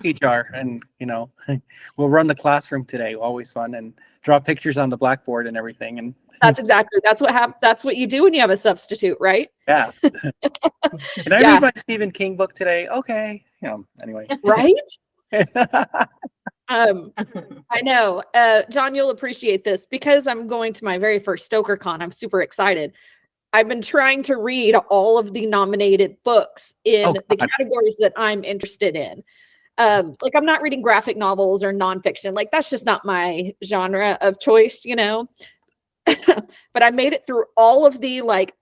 cookie jar, and we'll run the classroom today. Always fun, and draw pictures on the blackboard and everything. And that's what you do when you have a substitute, right? yeah. Can I read my Stephen King book today? Okay. Anyway. Right? I know. John, you'll appreciate this because I'm going to my very first Stoker Con. I'm super excited. I've been trying to read all of the nominated books in the categories that I'm interested in. Like I'm not reading graphic novels or nonfiction. Like that's just not my genre of choice, But I made it through all of the like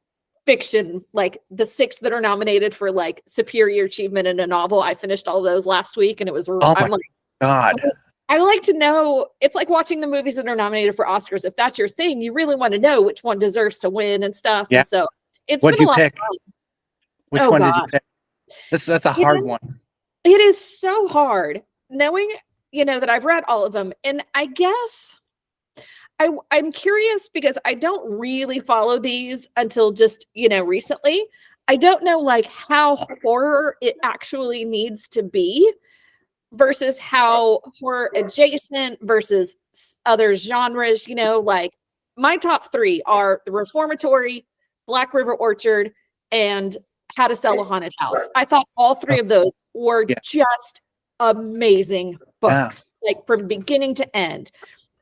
fiction, like the 6 that are nominated for like superior achievement in a novel. I finished all those last week, and it was. I'm like, God. I like to know. It's like watching the movies that are nominated for Oscars. If that's your thing, you really want to know which one deserves to win and stuff. Yeah. And so it's What'd been you a lot pick? of fun. Which one did you pick? That's a hard one. It is so hard knowing, that I've read all of them. And I guess I'm curious because I don't really follow these until just, recently. I don't know like how horror it actually needs to be versus how horror adjacent versus other genres, like my top 3 are The Reformatory, Black River Orchard, and How to Sell a Haunted House. I thought all 3 of those were just amazing books, like from beginning to end.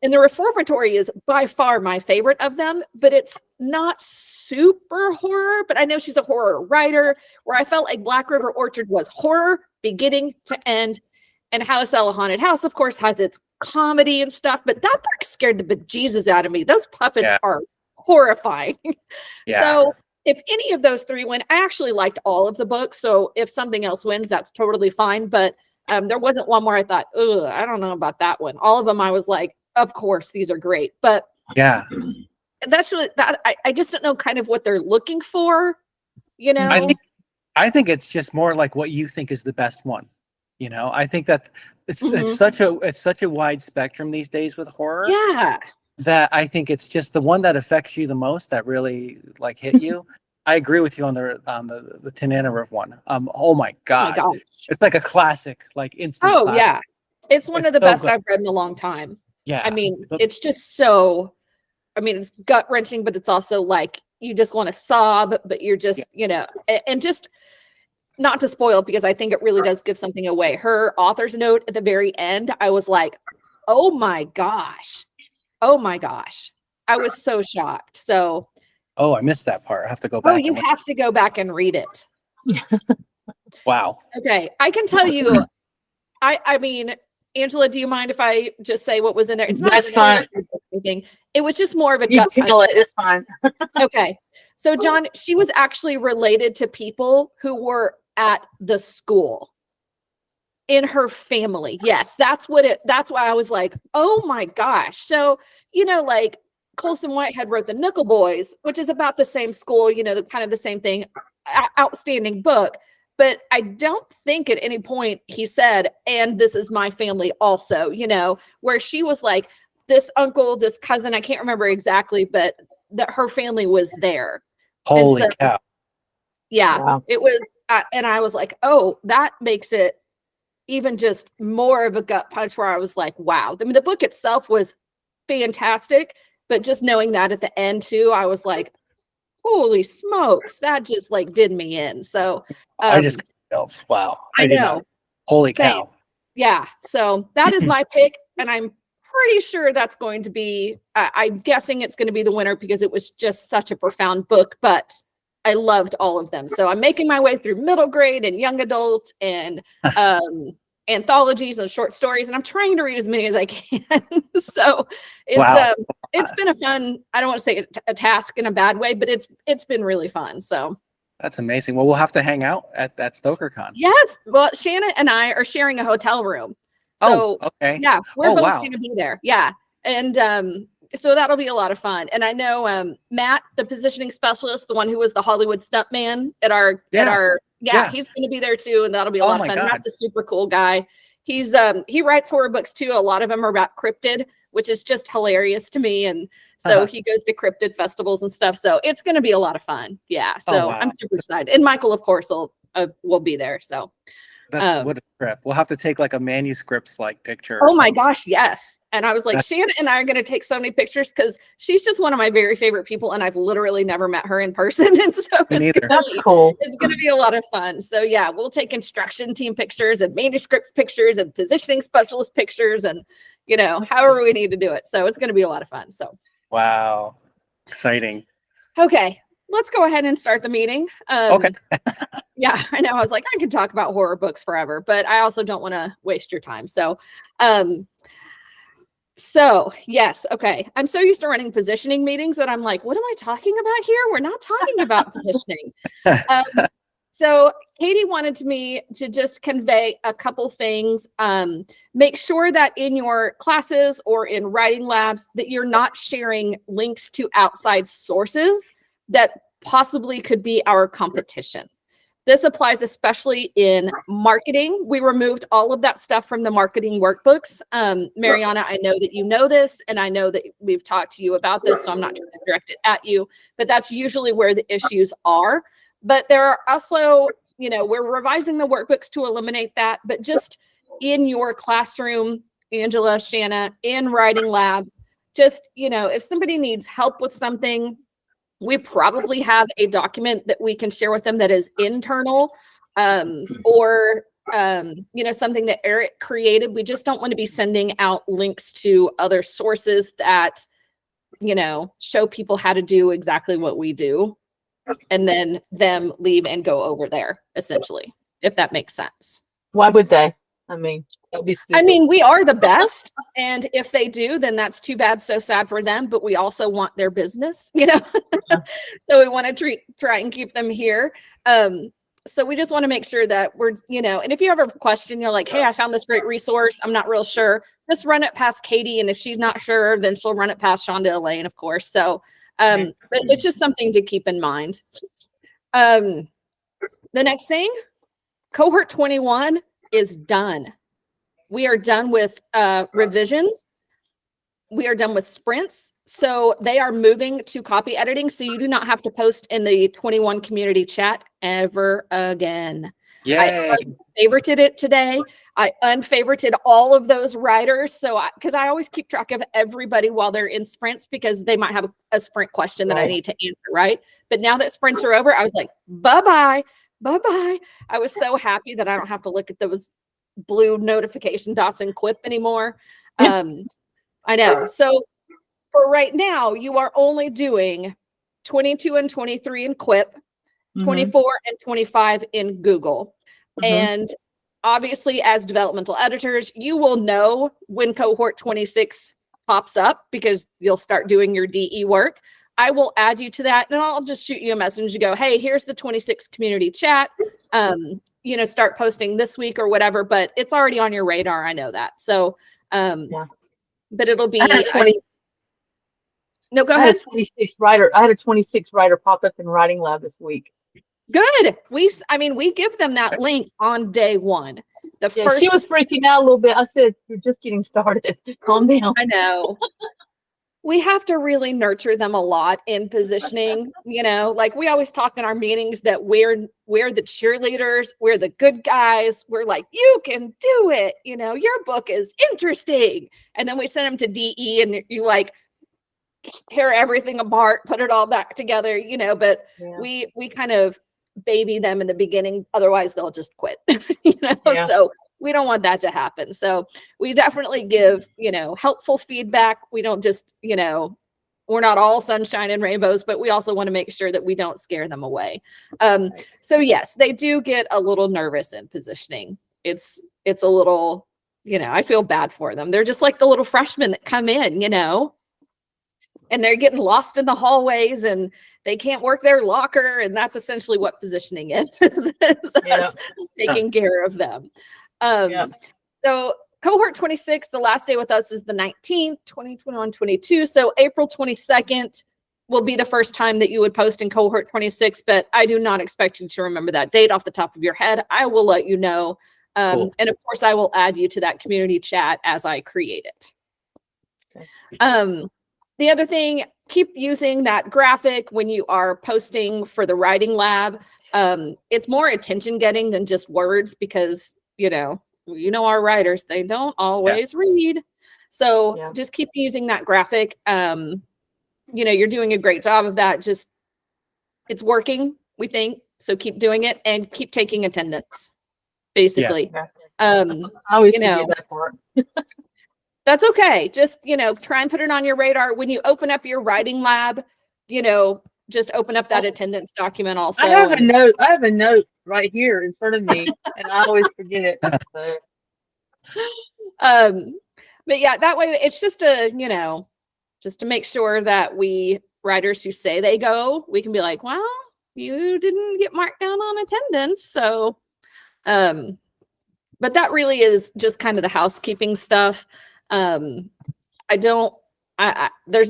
And The Reformatory is by far my favorite of them, but it's not super horror, but I know she's a horror writer, where I felt like Black River Orchard was horror beginning to end. And How to Sell a Haunted House, of course, has its comedy and stuff, but that book scared the bejesus out of me. Those puppets are horrifying. So if any of those 3 win, I actually liked all of the books. So if something else wins, that's totally fine. But there wasn't one where I thought, oh, I don't know about that one. All of them, I was like, of course, these are great. But that's really that. I just don't know kind of what they're looking for. I think it's just more like what you think is the best one. I think that it's such a wide spectrum these days with horror. Yeah. That I think it's just the one that affects you the most that really like hit you. I agree with you on the Tananarive one. Oh my god, it's like a classic, like instant. Oh classic. yeah, it's one of the best I've read in a long time. Yeah, I mean, it's just so. I mean, it's gut wrenching, but it's also like you just want to sob, but you're just and just. Not to spoil because I think it really does give something away. Her author's note at the very end, I was like, oh my gosh. I was so shocked. So. Oh, I missed that part. I have to go back. Oh, you have to go back and read it. Wow. Okay. I can tell you, I mean, Angela, do you mind if I just say what was in there? It's not anything. It was just more of a gut punch. It's fine. Okay. So John, she was actually related to people who were at the school in her family. Yes, that's why I was like, oh my gosh. So, like Colson Whitehead wrote The Nickel Boys, which is about the same school, the kind of the same thing. Outstanding book. But I don't think at any point he said, and this is my family also, where she was like, this uncle, this cousin, I can't remember exactly, but that her family was there. Holy cow. Yeah, wow. It was, and I was like, oh, that makes it even just more of a gut punch where I was like, wow. I mean, the book itself was fantastic, but just knowing that at the end too, I was like, holy smokes, that just like did me in. So I just else. Wow. I know. Holy cow. Yeah. So that is my pick. And I'm pretty sure that's going to be, I'm guessing it's going to be the winner because it was just such a profound book, but I loved all of them. So I'm making my way through middle grade and young adult and anthologies and short stories. And I'm trying to read as many as I can. So it's been a fun, I don't want to say a task in a bad way, but it's been really fun. So that's amazing. Well, we'll have to hang out at that StokerCon. Yes. Well, Shanna and I are sharing a hotel room. So okay. Yeah, we're both going to be there. Yeah. And so that'll be a lot of fun. And I know Matt, the positioning specialist, the one who was the Hollywood stuntman at our he's going to be there too, and that'll be a lot of fun. God. Matt's a super cool guy. He's he writes horror books too. A lot of them are about cryptid, which is just hilarious to me. And so he goes to cryptid festivals and stuff. So it's going to be a lot of fun. Yeah. So I'm super excited. And Michael, of course, will be there. So That's what a trip. We'll have to take like a manuscripts like picture. Oh my gosh, yes. And I was like, Shannon and I are going to take so many pictures because she's just one of my very favorite people, and I've literally never met her in person. And so That's cool. It's going to be a lot of fun. So yeah, we'll take construction team pictures and manuscript pictures and positioning specialist pictures, and however we need to do it. So it's going to be a lot of fun. So wow, exciting. Okay, let's go ahead and start the meeting. Okay. Yeah, I know. I was like, I could talk about horror books forever, but I also don't want to waste your time. So yes, okay. I'm so used to running positioning meetings that I'm like, what am I talking about here? We're not talking about positioning. So Katie wanted me to just convey a couple things. Make sure that in your classes or in writing labs that you're not sharing links to outside sources that possibly could be our competition. This applies especially in marketing. We removed all of that stuff from the marketing workbooks. Mariana, I know that you know this, and I know that we've talked to you about this, so I'm not trying to direct it at you, but that's usually where the issues are. But there are also, we're revising the workbooks to eliminate that, but just in your classroom, Angela, Shanna, in writing labs, just, if somebody needs help with something, we probably have a document that we can share with them that is internal, or something that Eric created. We just don't want to be sending out links to other sources that, show people how to do exactly what we do, and then them leave and go over there, essentially, if that makes sense. Why would they? We are the best. And if they do, then that's too bad. So sad for them. But we also want their business, So we want to try and keep them here. So we just want to make sure that we're, and if you have a question, you're like, hey, I found this great resource, I'm not real sure, just run it past Katie. And if she's not sure, then she'll run it past Shonda Elaine, of course. So, but it's just something to keep in mind. The next thing, cohort 21 is done. We are done with revisions. We are done with sprints. So they are moving to copy editing. So you do not have to post in the 21 community chat ever again. Yay. I favorited it today. I unfavorited all of those writers. So because I always keep track of everybody while they're in sprints, because they might have a sprint question that I need to answer, right? But now that sprints are over, I was like, bye-bye. Bye-bye. I was so happy that I don't have to look at those blue notification dots in Quip anymore. I know. So for right now, you are only doing 22 and 23 in Quip, 24 and 25 in Google. And obviously, as developmental editors, you will know when cohort 26 pops up because you'll start doing your DE work. I will add you to that, and I'll just shoot you a message and go, hey, here's the 26 community chat. Start posting this week or whatever, but it's already on your radar. I know that. So, but it'll be, no, go ahead. I had a 26 writer pop up in writing lab this week. Good. We give them that link on day one. She was freaking out a little bit. I said, you're just getting started. Calm down. I know. We have to really nurture them a lot in positioning, like we always talk in our meetings that we're the cheerleaders, we're the good guys. We're like, you can do it. Your book is interesting. And then we send them to DE and you like tear everything apart, put it all back together, but we kind of baby them in the beginning. Otherwise they'll just quit, So we don't want that to happen. So we definitely give, helpful feedback. We don't just, we're not all sunshine and rainbows, but we also want to make sure that we don't scare them away. So yes, they do get a little nervous in positioning. It's a little, I feel bad for them. They're just like the little freshmen that come in, and they're getting lost in the hallways and they can't work their locker. And that's essentially what positioning is. Us taking care of them. So cohort 26, the last day with us is the 19th, 2021, 22. So April 22nd will be the first time that you would post in cohort 26, but I do not expect you to remember that date off the top of your head. I will let you know. Cool. And of course I will add you to that community chat as I create it. Okay. The other thing, keep using that graphic when you are posting for the writing lab. It's more attention getting than just words because our writers, they don't always read. So just keep using that graphic. You're doing a great job of that. Just, it's working, we think. So keep doing it and keep taking attendance, basically. I always forget that part. That's okay. Just, try and put it on your radar. When you open up your writing lab, just open up that attendance document also. I have a note right here in front of me, and I always forget it. So. But yeah, that way it's just just to make sure that we writers who say they go, we can be like, well, you didn't get marked down on attendance. So, but that really is just kind of the housekeeping stuff. There's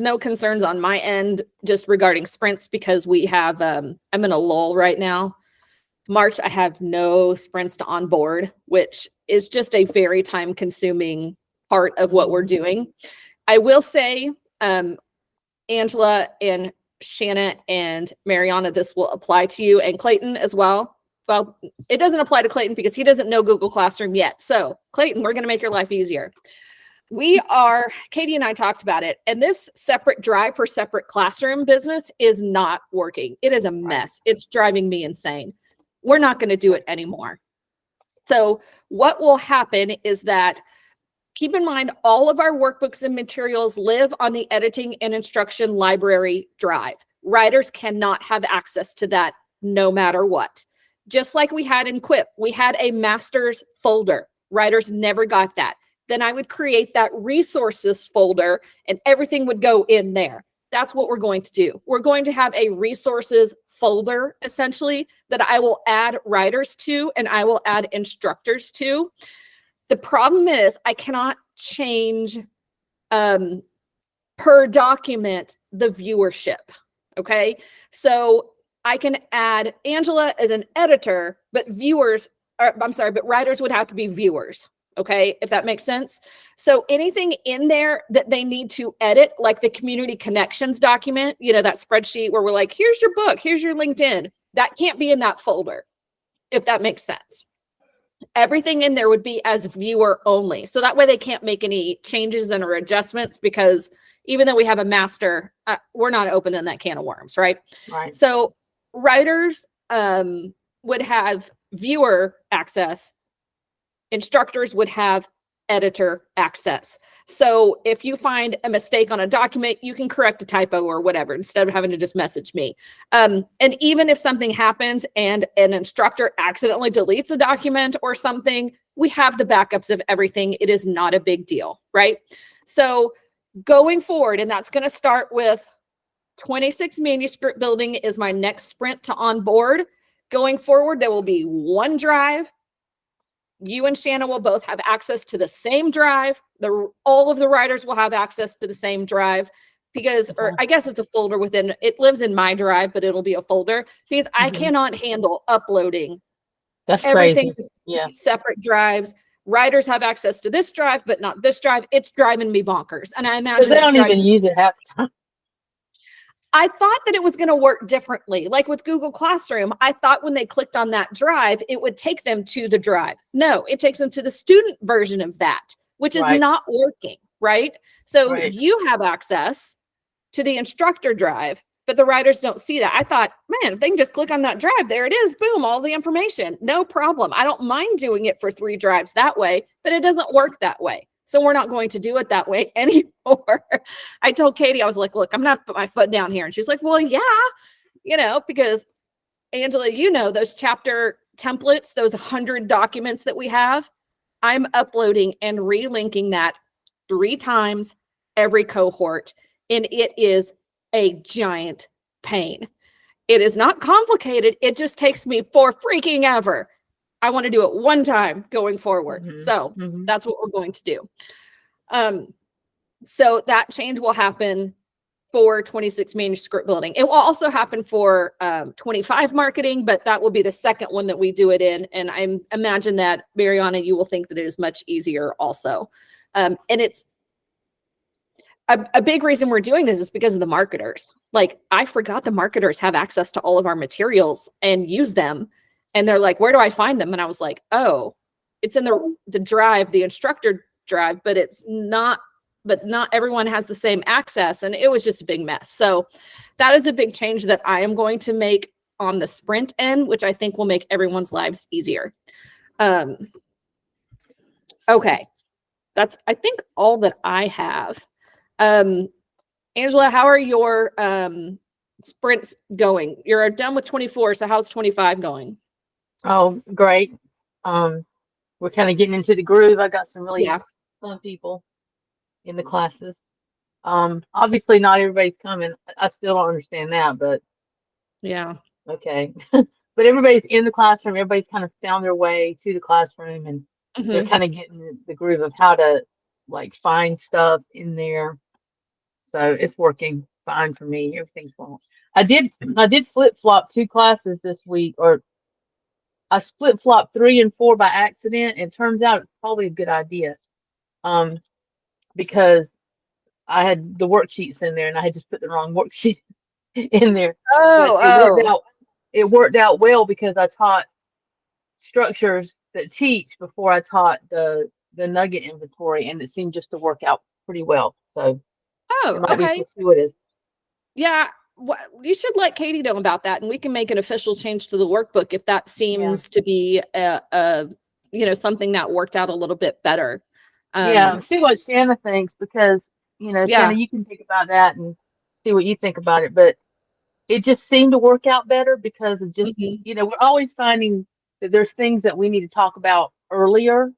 no concerns on my end just regarding sprints because we have, I'm in a lull right now. March, I have no sprints to onboard, which is just a very time consuming part of what we're doing. I will say, Angela and Shanna and Mariana, this will apply to you, and Clayton as well. Well, it doesn't apply to Clayton because he doesn't know Google Classroom yet. So Clayton, we're going to make your life easier. Katie and I talked about it, and this separate drive for separate classroom business is not working. It is a mess. It's driving me insane. We're not going to do it anymore. So what will happen is that, keep in mind, all of our workbooks and materials live on the editing and instruction library drive. Writers cannot have access to that no matter what. Just like we had in Quip, we had a master's folder. Writers never got that. Then I would create that resources folder and everything would go in there. That's what we're going to do. We're going to have a resources folder, essentially, that I will add writers to and I will add instructors to. The problem is I cannot change per document the viewership, okay? So I can add Angela as an editor, but writers would have to be viewers. Okay, if that makes sense. So anything in there that they need to edit, like the community connections document, that spreadsheet where we're like, here's your book, here's your LinkedIn, that can't be in that folder, if that makes sense. Everything in there would be as viewer only. So that way they can't make any changes and or adjustments, because even though we have a master, we're not opening that can of worms, right? Right. So writers would have viewer access. Instructors would have editor access. So if you find a mistake on a document, you can correct a typo or whatever instead of having to just message me. And even if something happens and an instructor accidentally deletes a document or something, we have the backups of everything. It is not a big deal, right? So going forward, and that's going to start with 26 manuscript building is my next sprint to onboard. Going forward, there will be one drive. You and Shanna will both have access to the same drive. All of the writers will have access to the same drive because, or I guess it's a folder within, it lives in my drive, but it'll be a folder because I cannot handle uploading. That's crazy. Yeah. Separate drives. Writers have access to this drive, but not this drive. It's driving me bonkers. And I imagine they don't even use it half the time. I thought that it was going to work differently. Like with Google Classroom, I thought when they clicked on that drive, it would take them to the drive. No, it takes them to the student version of that, which is not working, right? So you have access to the instructor drive, but the writers don't see that. I thought, man, if they can just click on that drive, there it is, boom, all the information, no problem. I don't mind doing it for 3 drives that way, but it doesn't work that way. So we're not going to do it that way anymore. I told Katie, I was like, look, I'm going to have to put my foot down here. And she's like, well, yeah, because Angela, those chapter templates, those 100 documents that we have, I'm uploading and relinking that 3 times every cohort. And it is a giant pain. It is not complicated. It just takes me for freaking ever. I want to do it one time going forward. So that's what we're going to do. So that change will happen for 26 manuscript building. It will also happen for 25 marketing, but that will be the second one that we do it in. And I imagine that, Mariana, you will think that it is much easier also. And it's a big reason we're doing this is because of the marketers. Like, I forgot the marketers have access to all of our materials and use them. And they're like, where do I find them? And I was like, oh, it's in the drive, the instructor drive, but not everyone has the same access. And it was just a big mess. So that is a big change that I am going to make on the Sprint end, which I think will make everyone's lives easier. Okay. That's, I think, all that I have. Angela, how are your sprints going? You're done with 24, so how's 25 going? Oh, great. We're kind of getting into the groove. I got some really fun people in the classes. Obviously not everybody's coming. I still don't understand that, but yeah. Okay. But everybody's in the classroom. Everybody's kind of found their way to the classroom, and they're kind of getting the groove of how to like find stuff in there. So it's working fine for me. Everything's going. I did flip-flop 2 classes this week, or I flip-flopped 3 and 4 by accident. And it turns out it's probably a good idea. Because I had the worksheets in there and I had just put the wrong worksheet in there. But it worked out well because I taught structures that teach before I taught the nugget inventory, and it seemed just to work out pretty well. So it might be fortuitous. Yeah, you should let Katie know about that, and we can make an official change to the workbook if that seems to be something that worked out a little bit better. See what Shanna thinks, because Shanna, you can think about that and see what you think about it. But it just seemed to work out better because of just we're always finding that there's things that we need to talk about earlier.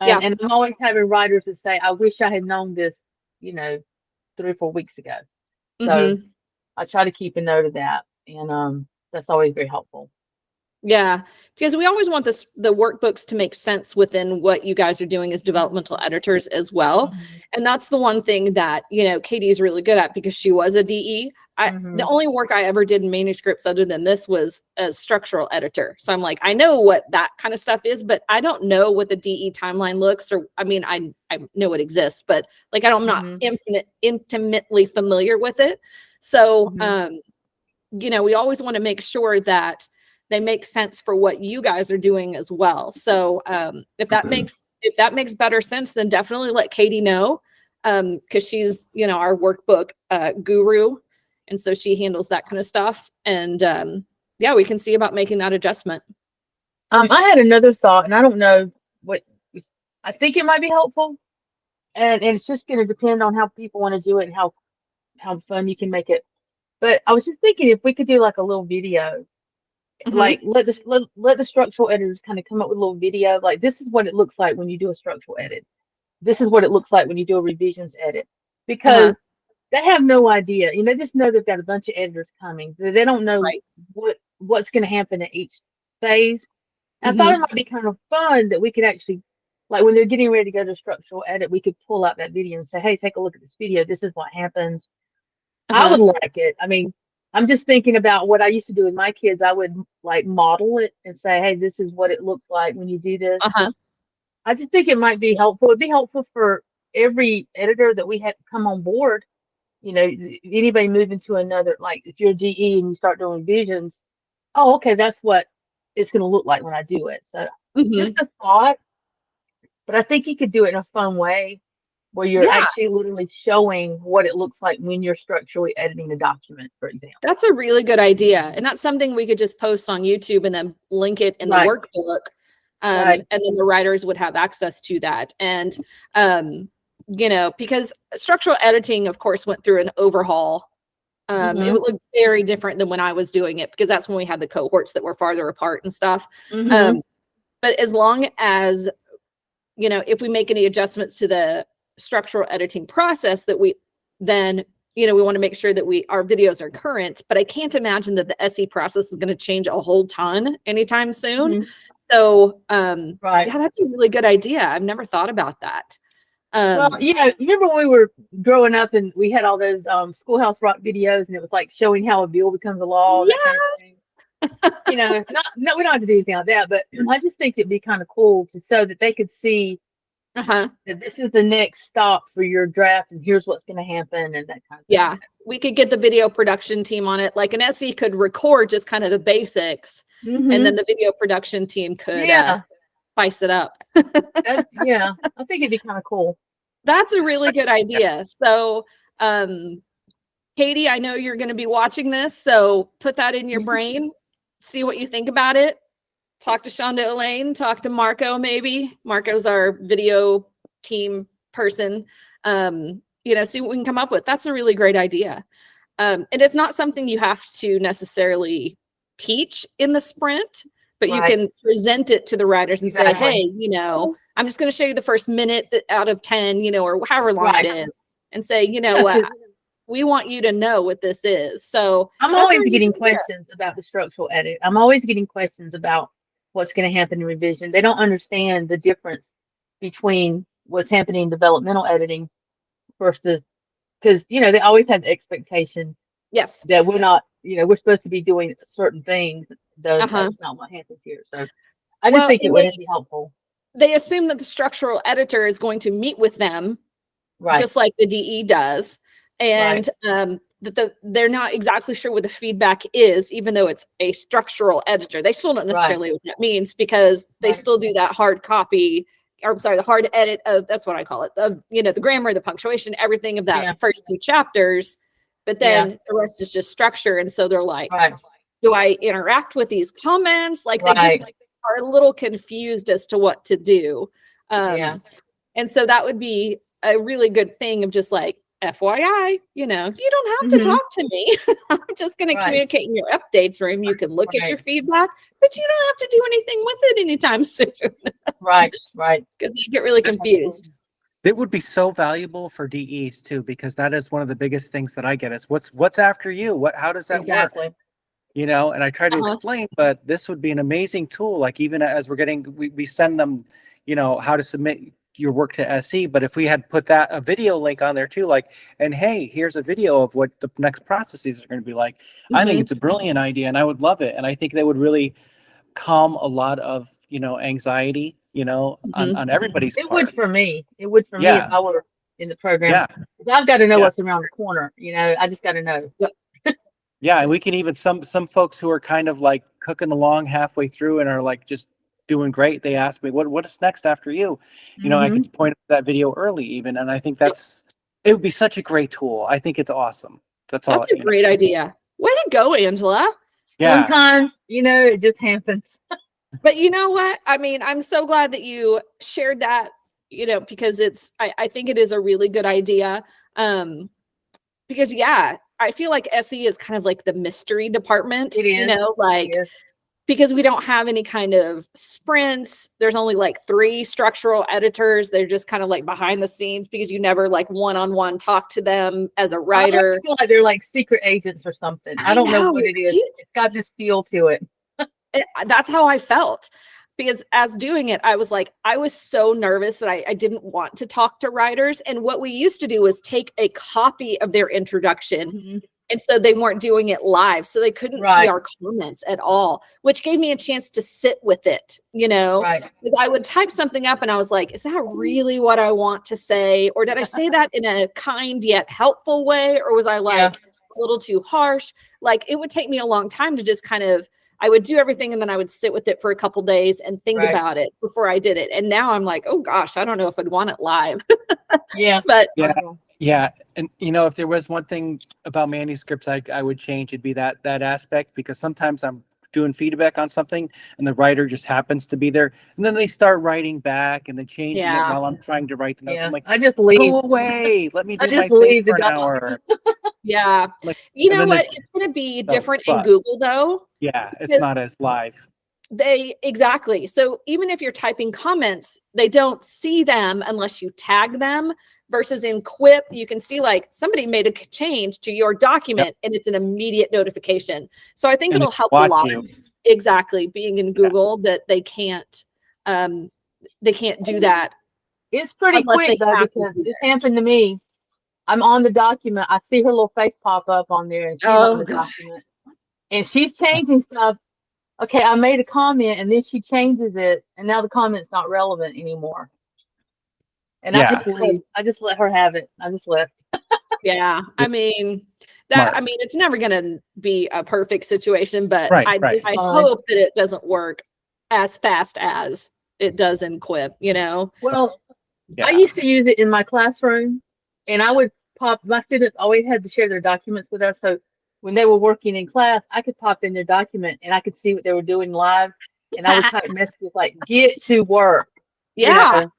And I'm always having writers that say, I wish I had known this, 3 or 4 weeks ago. So I try to keep a note of that, and that's always very helpful. Yeah, because we always want the workbooks to make sense within what you guys are doing as developmental editors as well. And that's the one thing that, Katie is really good at because she was a DE. The only work I ever did in manuscripts other than this was a structural editor. So I'm like, I know what that kind of stuff is, but I don't know what the DE timeline looks, or, I mean, I know it exists, but like, I'm not intimately familiar with it. So, we always want to make sure that they make sense for what you guys are doing as well. So if that makes better sense, then definitely let Katie know, because she's our workbook guru, and so she handles that kind of stuff. And we can see about making that adjustment. I had another thought, and I don't know what I think it might be helpful, and it's just going to depend on how people want to do it and how fun you can make it. But I was just thinking if we could do like a little video. Like let the structural editors kind of come up with a little video. Like, this is what it looks like when you do a structural edit. This is what it looks like when you do a revisions edit. Because they have no idea. They just know they've got a bunch of editors coming. They don't know what's going to happen at each phase. And I thought it might be kind of fun that we could actually, like when they're getting ready to go to structural edit, we could pull out that video and say, hey, take a look at this video. This is what happens. I would like it. I mean, I'm just thinking about what I used to do with my kids. I would like model it and say, hey, this is what it looks like when you do this. I just think it might be helpful. It'd be helpful for every editor that we had come on board. Anybody moving to another, like if you're a GE and you start doing revisions, oh, okay, that's what it's going to look like when I do it. So just a thought, but I think you could do it in a fun way where you're actually literally showing what it looks like when you're structurally editing a document, for example. That's a really good idea. And that's something we could just post on YouTube and then link it in the workbook. And then the writers would have access to that. And, because structural editing, of course, went through an overhaul. It would look very different than when I was doing it, because that's when we had the cohorts that were farther apart and stuff. But as long as, if we make any adjustments to the structural editing process, that we then we want to make sure that our videos are current. But I can't imagine that the SE process is going to change a whole ton anytime soon. So that's a really good idea. I've never thought about that. Well, remember when we were growing up and we had all those Schoolhouse Rock videos, and it was like showing how a bill becomes a law, that kind of thing. We don't have to do anything like that, but I just think it'd be kind of cool so that they could see that this is the next stop for your draft, and here's what's going to happen, and that kind of thing. Yeah, we could get the video production team on it. Like an SE could record just kind of the basics, and then the video production team could spice it up. Yeah, I think it'd be kind of cool. That's a really good idea. So, Katie, I know you're going to be watching this, so put that in your brain, see what you think about it. Talk to Shonda Elaine, talk to Marco, maybe. Marco's our video team person. See what we can come up with. That's a really great idea. And it's not something you have to necessarily teach in the sprint, but you can present it to the writers and say, hey, I'm just going to show you the first minute out of 10, or however long it is, and say, we want you to know what this is. So I'm always getting questions about the structural edit. I'm always getting questions about what's going to happen in revision. They don't understand the difference between what's happening in developmental editing versus, because, they always have the expectation that we're not, we're supposed to be doing certain things, though that's not what happens here. So I just think it would be helpful. They assume that the structural editor is going to meet with them, just like the DE does. And that they're not exactly sure what the feedback is, even though it's a structural editor. They still don't necessarily know what that means, because they still do that hard copy, or I'm sorry, the hard edit of, that's what I call it, of, the grammar, the punctuation, everything of that first 2 chapters. But then the rest is just structure. And so they're like, do I interact with these comments? Like they just are a little confused as to what to do. And so that would be a really good thing of just like, FYI, you don't have to talk to me. I'm just going to communicate in your updates room. You can look at your feedback, but you don't have to do anything with it anytime soon. Right. Because they get really confused. It would be so valuable for DEs too, because that is one of the biggest things that I get is what's after you? How does that work? And I try to explain, but this would be an amazing tool. Like even as we send them, how to submit your work to SE, but if we had put a video link on there too, like, and hey, here's a video of what the next processes are going to be like. I think it's a brilliant idea, and I would love it, and I think that would really calm a lot of anxiety, on everybody's part. It would for me. It would for me if I were in the program. I've got to know what's around the corner. I just got to know. Yeah, and we can even some folks who are kind of like cooking along halfway through and are like just doing great. They ask me, what is next after you? I could point at that video early even. And I think it would be such a great tool. I think it's awesome. That's a great idea. Way to go, Angela. Yeah. Sometimes, it just happens. But you know what? I mean, I'm so glad that you shared that, because I think it is a really good idea. Because I feel like SE is kind of like the mystery department, it is. Because we don't have any kind of sprints. There's only like 3 structural editors. They're just kind of like behind the scenes, because you never like one-on-one talk to them as a writer. I feel like they're like secret agents or something. I don't know what it is. It's got this feel to it. That's how I felt, because as doing it, I was so nervous that I didn't want to talk to writers. And what we used to do was take a copy of their introduction. And so they weren't doing it live. So they couldn't see our comments at all, which gave me a chance to sit with it, because I would type something up and I was like, is that really what I want to say? Or did I say that in a kind yet helpful way? Or was I a little too harsh? Like it would take me a long time to just I would do everything and then I would sit with it for a couple days and think about it before I did it. And now I'm like, oh gosh, I don't know if I'd want it live. But yeah. And if there was one thing about manuscripts I would change, it'd be that aspect, because sometimes I'm doing feedback on something and the writer just happens to be there, and then they start writing back and then changing it while I'm trying to write the notes. I'm like, I just leave. Go away. Let me do my thing for an hour. Like, what? It's going to be different in Google though. Yeah, it's not as live. Exactly. So even if you're typing comments, they don't see them unless you tag them. Versus in Quip, you can see like somebody made a change to your document and it's an immediate notification. So I think it'll help a lot. Exactly. Being in Google, that they can't do that. It's pretty quick though, because it happened to me. I'm on the document. I see her little face pop up on there, and she's on the document, and she's changing stuff. Okay, I made a comment, and then she changes it, and now the comment's not relevant anymore. And I just leave. I just let her have it. I just left. I mean it's never going to be a perfect situation, but I hope that it doesn't work as fast as it does in Quip, you know? Well, Yeah. I used to use it in my classroom, and I would my students always had to share their documents with us. So when they were working in class, I could pop in their document and I could see what they were doing live. And I would type messages like, get to work, you Yeah, know.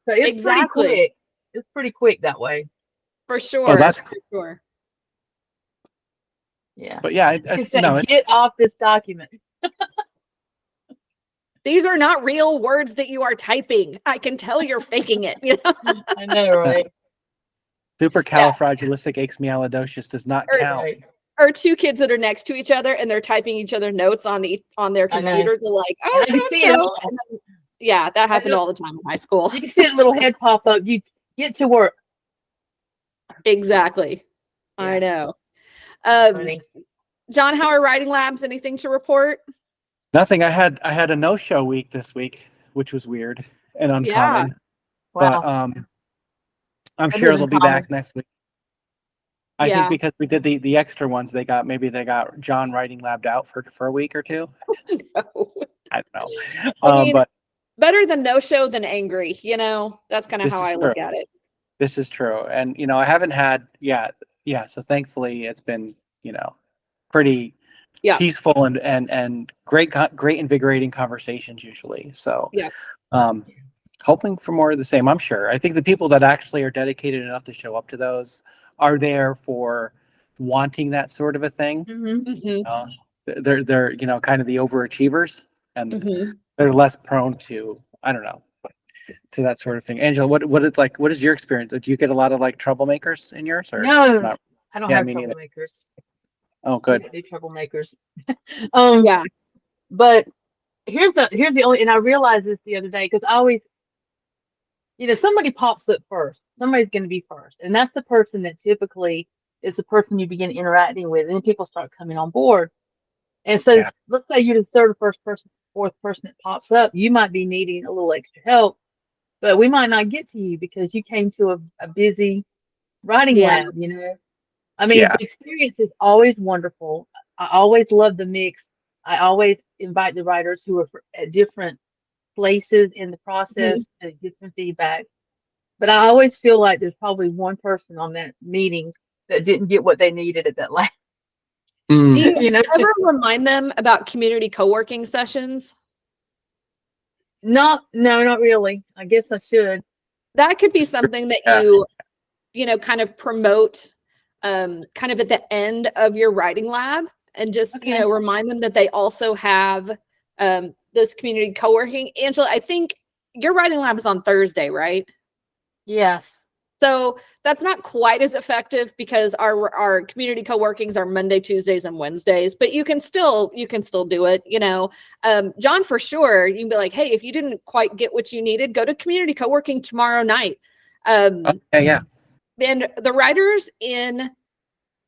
So it's pretty exactly. quick. It's pretty quick that way. For sure. Oh, that's for sure. Yeah. But yeah, You can say, no, get off this document. These are not real words that you are typing. I can tell you're faking it. You know? I know, right? supercalifragilisticexpialidocious does not count. Right. Or two kids that are next to each other and they're typing each other notes on their I know. computer. They're like, And oh, I can see it so-and-so. all. And then, yeah, that happened all the time in high school. You can see a little head pop up. You get to work. Exactly. Yeah. I know. Funny. John, how are writing labs? Anything to report? Nothing. I had a no-show week this week, which was weird and uncommon. Wow. But I'm sure they'll be back next week. I think because we did the extra ones, they got John writing labbed out for a week or two. No. I don't know. I mean, but better than no show than angry, you know? That's kind of This how is I true. look at it. this is true. And I haven't had so thankfully it's been, pretty peaceful and great invigorating conversations usually. So hoping for more of the same. I'm sure. I think the people that actually are dedicated enough to show up to those are there for wanting that sort of a thing. They're kind of the overachievers, and they're less prone to, I don't know, to that sort of thing. Angela, what is your experience? Do you get a lot of like troublemakers in yours, or no? Not? I don't Yeah, have me neither. troublemakers. Oh, good. I do troublemakers. Yeah. But here's the only, and I realized this the other day because I always, somebody pops up first. Somebody's going to be first, and that's the person that typically is the person you begin interacting with, and then people start coming on board. And so, let's say you're the third or fourth person that pops up. You might be needing a little extra help, but we might not get to you because you came to a busy writing lab. I mean, the experience is always wonderful. I always love the mix. I always invite the writers who are at different places in the process to get some feedback. But I always feel like there's probably one person on that meeting that didn't get what they needed at that last. Do you ever remind them about community co-working sessions? No, not really. I guess I should. That could be something that you kind of promote kind of at the end of your writing lab, and just, remind them that they also have this community co-working. Angela, I think your writing lab is on Thursday, right? Yes. So that's not quite as effective because our community co-workings are Monday, Tuesdays, and Wednesdays, but you can still do it. John, for sure, you can be like, hey, if you didn't quite get what you needed, go to community co-working tomorrow night. And the writers in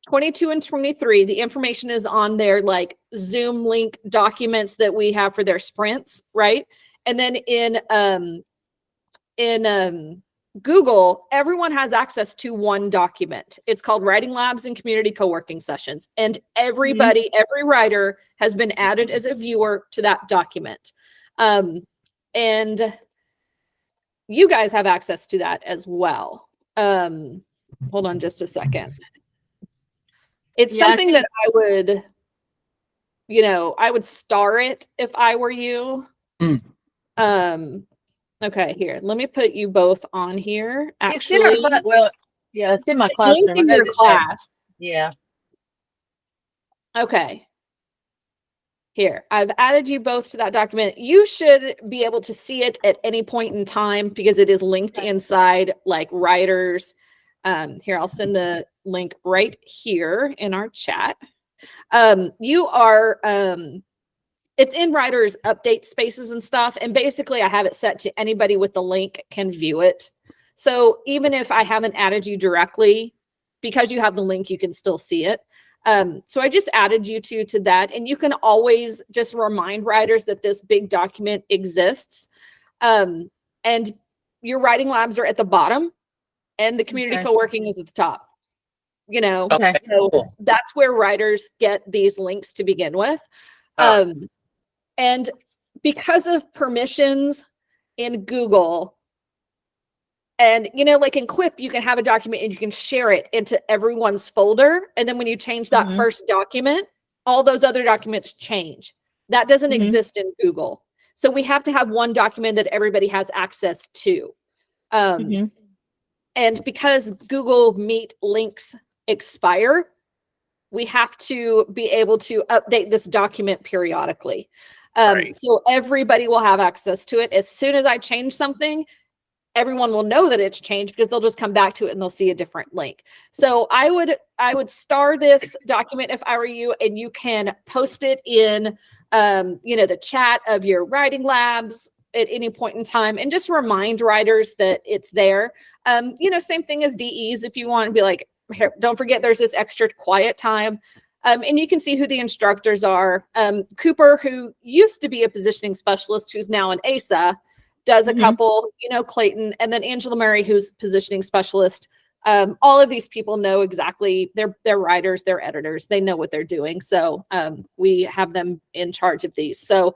22 and 23, the information is on their like Zoom link documents that we have for their sprints, right? And then in Google, everyone has access to one document. It's called Writing Labs and Community Co-working Sessions. And every writer has been added as a viewer to that document. And you guys have access to that as well. Hold on just a second. It's something that I would, I would star it if I were you. Okay, here. Let me put you both on here. Actually, it's in my classroom. In your class. Yeah. Okay. Here, I've added you both to that document. You should be able to see it at any point in time because it is linked inside like writers. Here, I'll send the link right here in our chat. You are it's in writers update spaces and stuff. And basically I have it set to anybody with the link can view it. So even if I haven't added you directly, because you have the link, you can still see it. So I just added you to that. And you can always just remind writers that this big document exists. And your writing labs are at the bottom and the community co-working is at the top. So that's where writers get these links to begin with. And because of permissions, in Google. And, you know, like in Quip, you can have a document and you can share it into everyone's folder. And then when you change that first document, all those other documents change. That doesn't exist in Google. So we have to have one document that everybody has access to. And because Google Meet links expire, we have to be able to update this document periodically. So everybody will have access to it. As soon as I change something, everyone will know that it's changed because they'll just come back to it and they'll see a different link. So I would star this document if I were you, and you can post it in, you know, the chat of your writing labs at any point in time, and just remind writers that it's there. You know, same thing as DEs. If you want to be like, here, don't forget there's this extra quiet time. And you can see who the instructors are. Cooper, who used to be a positioning specialist, who's now an ASA, does a couple, you know, Clayton, and then Angela Murray, who's positioning specialist. All of these people know exactly, they're writers, they're editors, they know what they're doing. So we have them in charge of these. So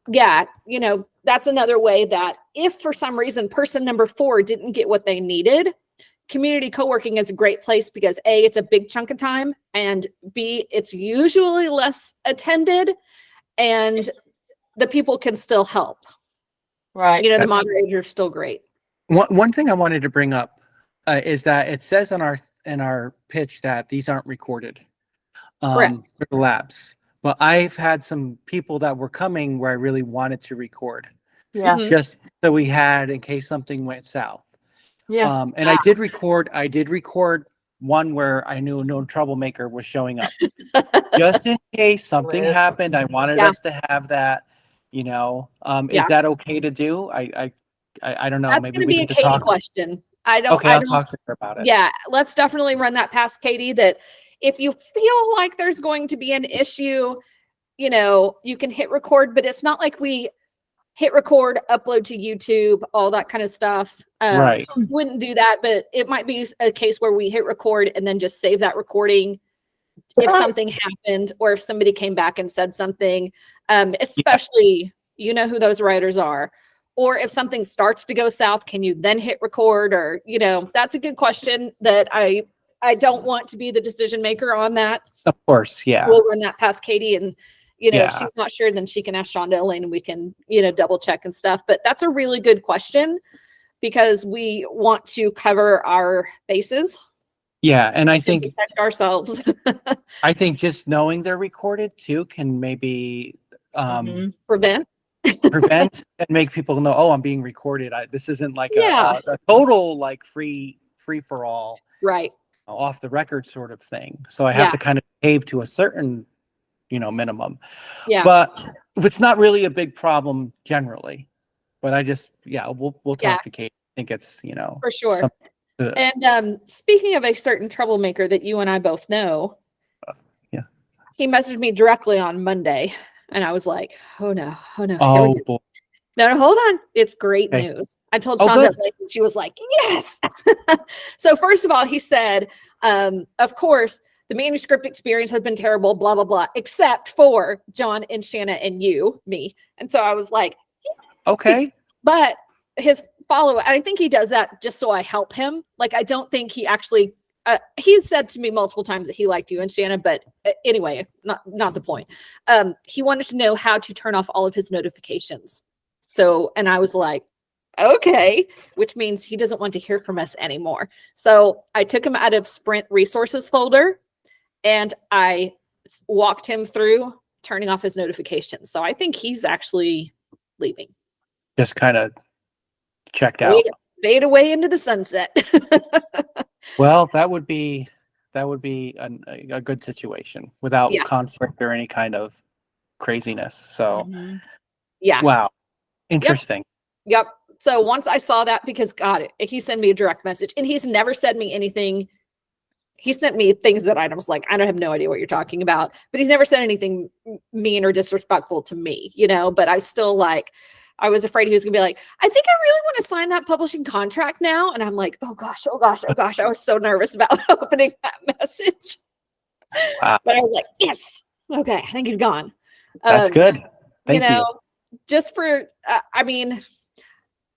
yeah, you know, that's another way that if for some reason person number 4 didn't get what they needed, community co-working is a great place because A, it's a big chunk of time, and B, it's usually less attended, and the people can still help. Right. You know, the moderator is still great. One thing I wanted to bring up is that it says in our pitch that these aren't recorded for the labs. But I've had some people that were coming where I really wanted to record. Yeah. Just so we had in case something went south. Yeah. And I did record one where I knew no troublemaker was showing up. Just in case something happened, I wanted us to have that. You know, is that okay to do? I don't know. That's Maybe going to we be a need to Katie talk. question. I'll talk to her about it. Yeah, let's definitely run that past Katie, that if you feel like there's going to be an issue, you know, you can hit record, but it's not like we hit record, upload to YouTube, all that kind of stuff. Right. Wouldn't do that, but it might be a case where we hit record and then just save that recording if something happened or if somebody came back and said something, especially, you know who those writers are. Or if something starts to go south, can you then hit record? Or, you know, that's a good question that I don't want to be the decision maker on that. Of course, yeah. We'll run that past Katie, and, you know, if she's not sure, then she can ask Shonda Elaine and we can, you know, double check and stuff. But that's a really good question because we want to cover our bases. Yeah, and I think protect ourselves. I think just knowing they're recorded too can maybe prevent and make people know, oh, I'm being recorded. This isn't like a total like free for all, right? Off the record sort of thing. So I have to kind of behave to a certain, you know, minimum. Yeah. But it's not really a big problem generally. But I just we'll talk to Kate. I think it's, you know, for sure. And speaking of a certain troublemaker that you and I both know, he messaged me directly on Monday, and I was like, "Oh no, oh no, boy. No, hold on, it's great news." I told Shonda, and she was like, "Yes." So first of all, he said, "Of course, the manuscript experience has been terrible, blah blah blah, except for John and Shanna and me." And so I was like, "Okay," but his follow-up, I think he does that just so I help him. Like, I don't think he actually, he's said to me multiple times that he liked you and Shanna, but anyway, not the point. He wanted to know how to turn off all of his notifications. So, and I was like, okay, which means he doesn't want to hear from us anymore. So I took him out of Sprint resources folder and I walked him through turning off his notifications. So I think he's actually leaving. Just kind of checked out. Fade away into the sunset. Well, that would be a good situation without conflict or any kind of craziness. So wow. Interesting. Yep. So once I saw that, because God, he sent me a direct message and he's never sent me anything. He sent me things that I was like, I don't have no idea what you're talking about, but he's never said anything mean or disrespectful to me, you know, but I still I was afraid he was gonna be like, I think I really want to sign that publishing contract now. And I'm like, oh gosh. I was so nervous about opening that message. Wow. But I was like, yes. Okay. I think he's gone. That's good. Thank you. just for, I mean,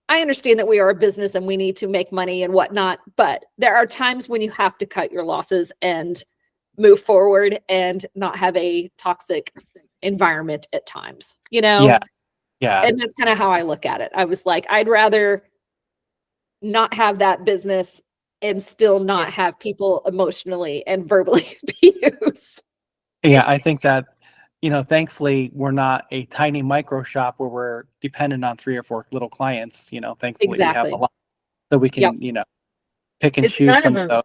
I understand that we are a business and we need to make money and whatnot, but there are times when you have to cut your losses and move forward and not have a toxic environment at times, you know? Yeah. Yeah. And that's kind of how I look at it. I was like, I'd rather not have that business and still not have people emotionally and verbally be used. Yeah. I think that, thankfully we're not a tiny micro shop where we're dependent on 3 or 4 little clients, thankfully we have Exactly. a lot, so we can, pick and It's choose kind some of of those.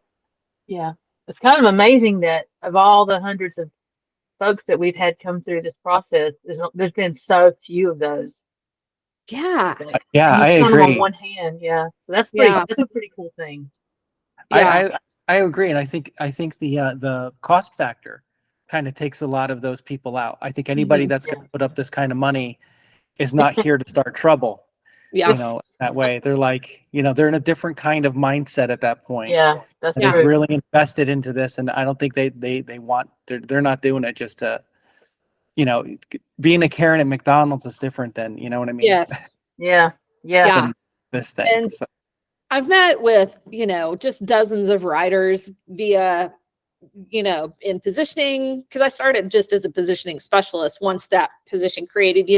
Yeah, it's kind of amazing that of all the hundreds of folks that we've had come through this process, there's been so few of those. Yeah. Yeah, You I count them on agree. one hand. Yeah, so that's Yeah. that's a pretty cool thing. Yeah. I agree, and I think the cost factor kind of takes a lot of those people out. I think anybody that's going to put up this kind of money is not here to start trouble. Yeah. That way they're like, they're in a different kind of mindset at that point. Yeah, that's And they've true. really invested into this, and I don't think they want, they're not doing it just to, being a Karen at McDonald's is different than, you know what I mean? Yes. Yeah, yeah. Than this thing. And So, I've met with, just dozens of writers via, in positioning, because I started just as a positioning specialist once that position created,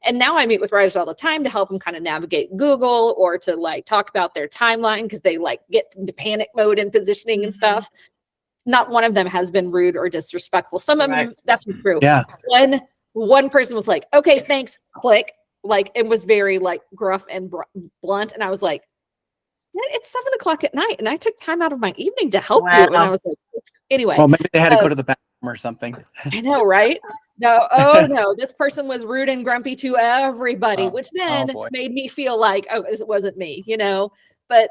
and now I meet with writers all the time to help them kind of navigate Google or to like talk about their timeline because they like get into panic mode in positioning and stuff. Not one of them has been rude or disrespectful. Some of them, that's true. yeah. One person was like, okay, thanks, click. Like, it was very like gruff and blunt. And I was like, it's 7 o'clock at night. And I took time out of my evening to help you. And I was like, anyway. Well, maybe they had to go to the bathroom or something. I know, right? No, oh no, this person was rude and grumpy to everybody, which then made me feel like, oh, it wasn't me, but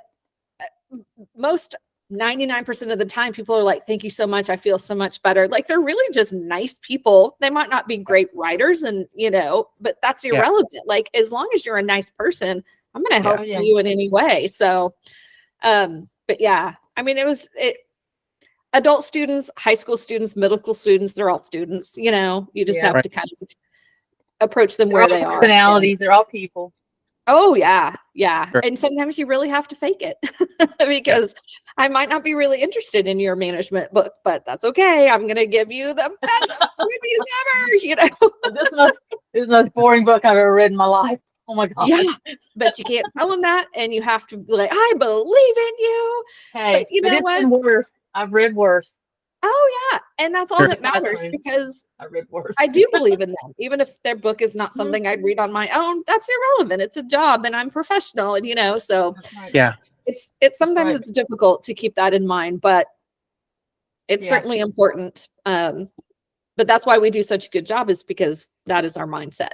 most 99% of the time people are like, thank you so much. I feel so much better. Like, they're really just nice people. They might not be great writers and, but that's irrelevant. Yeah. Like, as long as you're a nice person, I'm going to help you in any way. So, but yeah, I mean, adult students, high school students, middle school students, they're all students, you just have to kind of approach them where they are. Personalities, they're all people. Oh yeah. Yeah. Sure. And sometimes you really have to fake it because I might not be really interested in your management book, but that's okay. I'm going to give you the best reviews ever, This is the most boring book I've ever read in my life. Oh my God. Yeah, but you can't tell them that, and you have to be like, I believe in you. Hey, but it's been worse. I've read worse. Oh yeah, and that's all that matters because I read worse. I do believe in them, even if their book is not something I'd read on my own. That's irrelevant. It's a job, and I'm professional, and so yeah, it's sometimes it's difficult to keep that in mind, but it's certainly important. But that's why we do such a good job, is because that is our mindset,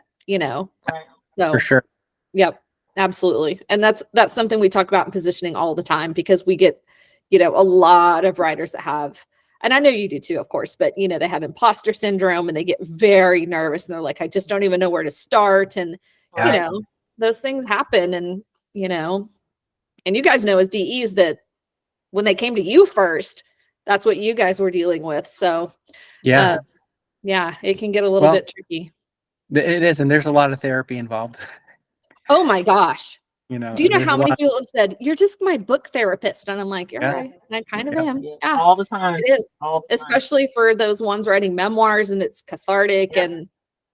So, for sure. Yep, absolutely. And that's something we talk about in positioning all the time, because we get, a lot of writers that have, and I know you do too, of course, but they have imposter syndrome and they get very nervous and they're like, I just don't even know where to start. And, those things happen. And, and you guys know as DEs that when they came to you first, that's what you guys were dealing with. So yeah, it can get a little bit tricky. It is, and there's a lot of therapy involved. Oh my gosh. Do you know how many people have said, you're just my book therapist? And I'm like, you're right. And I kind of am. Yeah. All the time. It is. Especially for those ones writing memoirs, and it's cathartic and,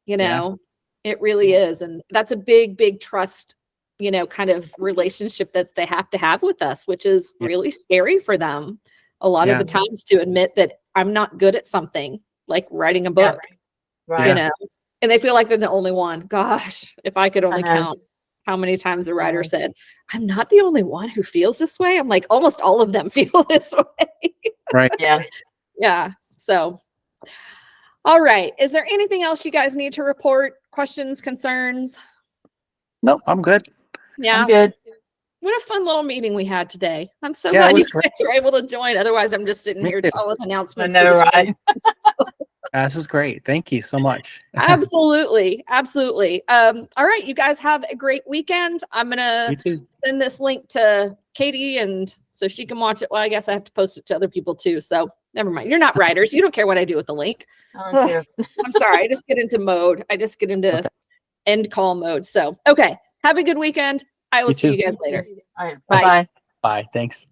it really is. And that's a big, big trust, kind of relationship that they have to have with us, which is really scary for them a lot of the times, to admit that I'm not good at something like writing a book, and they feel like they're the only one. Gosh, if I could only count how many times a writer said, I'm not the only one who feels this way. I'm like, almost all of them feel this way. Right. Yeah. Yeah. So, all right. Is there anything else you guys need to report? Questions, concerns? No, I'm good. Yeah. I'm good. What a fun little meeting we had today. I'm so glad you guys were able to join. Otherwise, I'm just sitting here telling announcements. I know, right? This was great. Thank you so much. Absolutely. Absolutely. All right. You guys have a great weekend. I'm going to send this link to Katie, and so she can watch it. Well, I guess I have to post it to other people too. So never mind. You're not writers. You don't care what I do with the link. I'm sorry. I just get into mode. I just get into end call mode. So, okay. Have a good weekend. I will You see too. you guys later. All right. Bye. Bye. Bye. Thanks.